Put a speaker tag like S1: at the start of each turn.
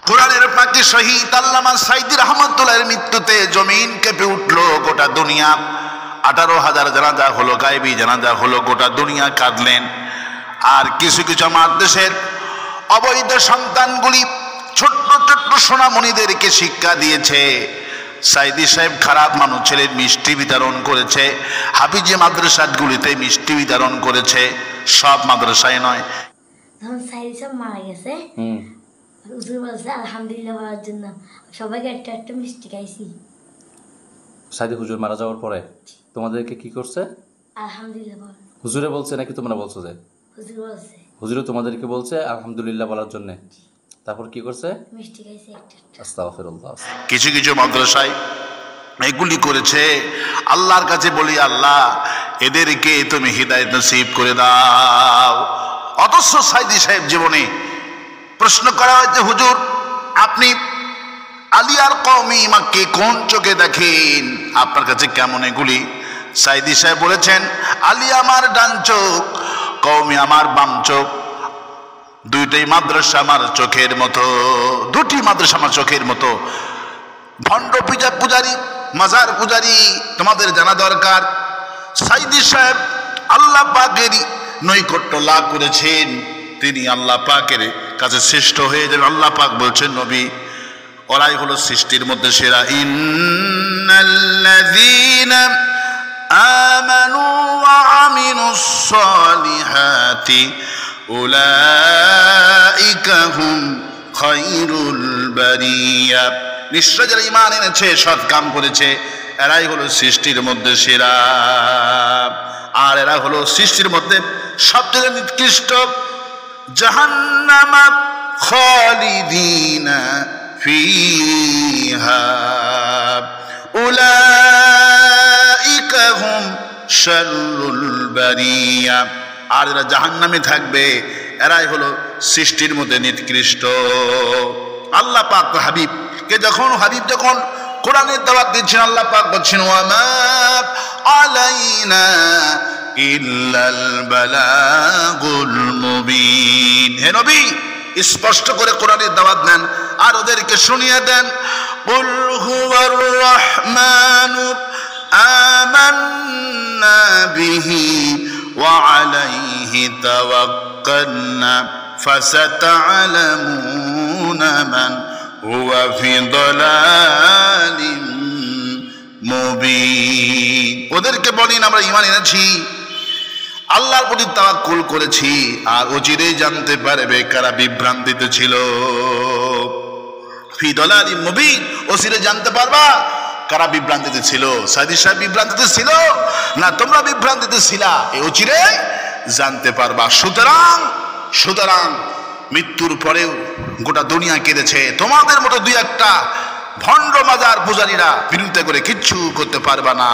S1: কোরআনের পাকে শহীদ আল্লামা সাইদি রহমাতুল্লাহর মৃত্যুতে জমিন কেঁপে উঠলো, গোটা দুনিয়া। 18,000 জানাজা হলো, গায়েবী জানাজা হলো, গোটা দুনিয়া কাঁদলেন। আর কিছু কিছু আমার দেশের অবৈধ সন্তানগুলি ছোট্ট ছোট্ট সোনামণিদেরকে শিক্ষা দিয়েছে। সাইদি সাহেব খারাপ মানুষ, ছেলের মিষ্টি বিতরণ করেছে, হাফিজি মাদ্রাসাগুলিতে মিষ্টি বিতরণ করেছে, সব মাদ্রাসায় নয়।
S2: সাইদি সাহেব মারা গেছে, হুজুর বলছে আলহামদুলিল্লাহ বলার জন্য সবাইকে একটা একটা মিষ্টি খাইছি।
S3: সাইদি হুজুর মারা যাওয়ার পরে তোমাদেরকে কি করছে?
S2: আলহামদুলিল্লাহ বল।
S3: হুজুরে বলছে নাকি তোমরা বলছো? যে
S2: হুজুর বলছে,
S3: হুজুরে তোমাদেরকে বলছে আলহামদুলিল্লাহ বলার জন্য। তারপর কি করছে?
S2: মিষ্টি খাইছে একটা একটা।
S3: আস্তাগফিরুল্লাহ।
S1: কিছু কিছু মাদ্রাসায় এগুলি করেছে। আল্লাহর কাছে বলি, আল্লাহ এদেরকে তুমি হিদায়াত নসিব করে দাও। অথচ সাইদি সাহেব জীবনে প্রশ্ন করা হয়েছে, হুজুর আপনি আলিয়ার কওমি ইমামকে কোন চোখে দেখেন, আপনার কাছে কেমন এগুলি? সাইদি সাহেব বলেছেন, আলী আমার ডান চোখ, কওমি আমার বাম চোখ, দুইটাই মাদ্রাসা আমার চোখের মতো, দুটি মাদ্রাসা আমার চোখের মতো। ভণ্ড পূজারী, মাজার পূজারী তোমাদের জানা দরকার। সাইদি সাহেব আল্লাহ পাকের নৈকট্য লাভ করেছেন, তিনি আল্লাহ পাকের কাছে শ্রেষ্ঠ হয়ে যাবেন। আল্লাহ পাক বলছেন, নবী ওরাই হলো সৃষ্টির মধ্যে সেরা। ইন্নাল্লাযীনা আমানু ওয়া আমিলুস সালিহাতি উলাইকা হুম খায়রুল বারিয়া। নিশ্চয় যারা ঈমান এনেছে, সৎ কাম করেছে, এরাই হলো সৃষ্টির মধ্যে সেরা, আর এরা হলো সৃষ্টির মধ্যে সবচেয়ে নিকৃষ্ট। জাহান্নামা খালিদিনা ফিহা উলাইকা হুম শাররুল বারিয়া। আর এরা জাহান্নামে থাকবে, এরাই হলো সৃষ্টির মধ্যে নিকৃষ্ট। আল্লাহ পাক হাবিবকে হাবিব যখন কোরআনের দাওয়াত দিচ্ছেন, আল্লাহ পাক বলছেন, ওয়ামা আলাইনা ইল্লাল বালাগুল মুবিন। হে নবী, স্পষ্ট করে কোরআনের দাওয়াত দেন আর ওদেরকে শুনিয়ে দেন। কুল হুয়ার রাহমানু আমান্না বিহি ওয়া আলাইহি তাওয়াক্কালনা ফাসাতা'লামুনা মান হুয়া ফি দালালিম মুবিন। ওদেরকে বলেন, আমরা ঈমান এনেছি, আল্লাহর প্রতি তাওয়াক্কুল করেছি, আর অচিরেই জানতে পারবে কারা বিভ্রান্তিতে ছিল। ফি দালালিম মুবিন, অচিরে জানতে পারবা কারা বিভ্রান্তিতে ছিল। সাইদি সাহেব বিভ্রান্তিতে ছিল না তোমরা বিভ্রান্তিতে ছিলা, এই অচিরে জানতে পারবা। সুতরাং মৃত্যুর পরেও গোটা দুনিয়া কেঁদেছে, তোমাদের মতো দুই একটা ভণ্ড মাজার পূজারীরা বিরোধিতা করে কিচ্ছু করতে পারবা না।